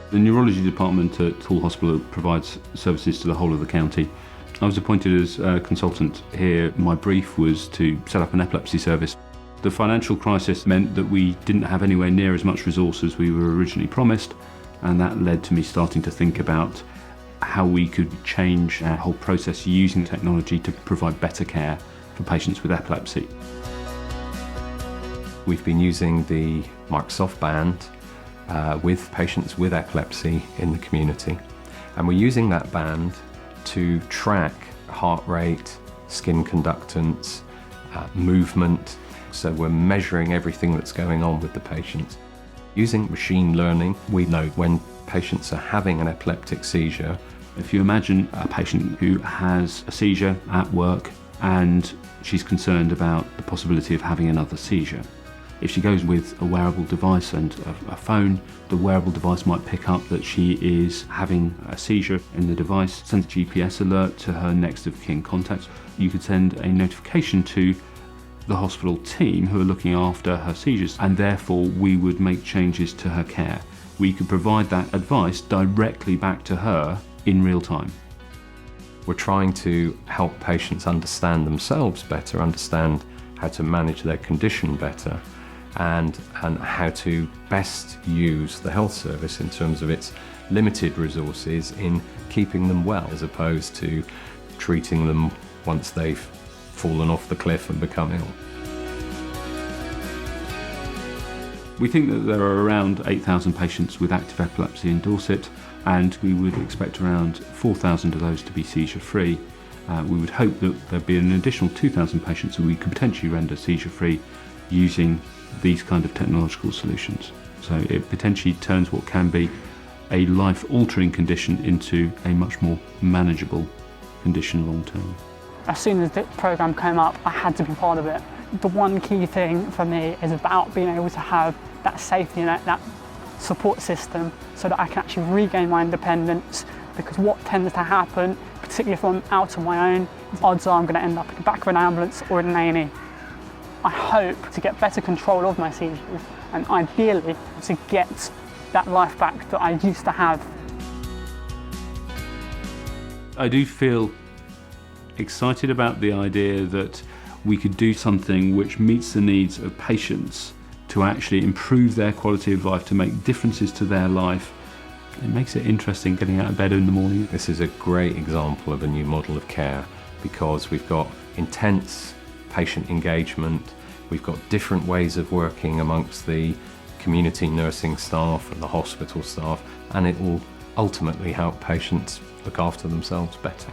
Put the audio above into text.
The neurology department at Hull Hospital provides services to the whole of the county. I was appointed as a consultant here. My brief was to set up an epilepsy service. The financial crisis meant that we didn't have anywhere near as much resource as we were originally promised, and that led to me starting to think about how we could change our whole process using technology to provide better care for patients with epilepsy. We've been using the Microsoft Band with patients with epilepsy in the community, and we're using that band to track heart rate, skin conductance, movement, so we're measuring everything that's going on with the patients. Using machine learning, we know when patients are having an epileptic seizure. If you imagine a patient who has a seizure at work and she's concerned about the possibility of having another seizure, if she goes with a wearable device and a phone, the wearable device might pick up that she is having a seizure in the device, send a GPS alert to her next of kin contacts. You could send a notification to the hospital team who are looking after her seizures, and therefore we would make changes to her care. We could provide that advice directly back to her in real time. We're trying to help patients understand themselves better, understand how to manage their condition better, and how to best use the health service in terms of its limited resources in keeping them well, as opposed to treating them once they've fallen off the cliff and become ill. We think that there are around 8,000 patients with active epilepsy in Dorset, and we would expect around 4,000 of those to be seizure-free. We would hope that there'd be an additional 2,000 patients who we could potentially render seizure-free using these kind of technological solutions. So it potentially turns what can be a life-altering condition into a much more manageable condition long-term. As soon as the programme came up, I had to be part of it. The one key thing for me is about being able to have that safety net, that support system, so that I can actually regain my independence, because what tends to happen, particularly if I'm out on my own, odds are I'm going to end up in the back of an ambulance or in an A&E. I hope to get better control of my seizures and ideally to get that life back that I used to have. I do feel excited about the idea that we could do something which meets the needs of patients to actually improve their quality of life, to make differences to their life. It makes it interesting getting out of bed in the morning. This is a great example of a new model of care, because we've got intense patient engagement, we've got different ways of working amongst the community nursing staff and the hospital staff, and it will ultimately help patients look after themselves better.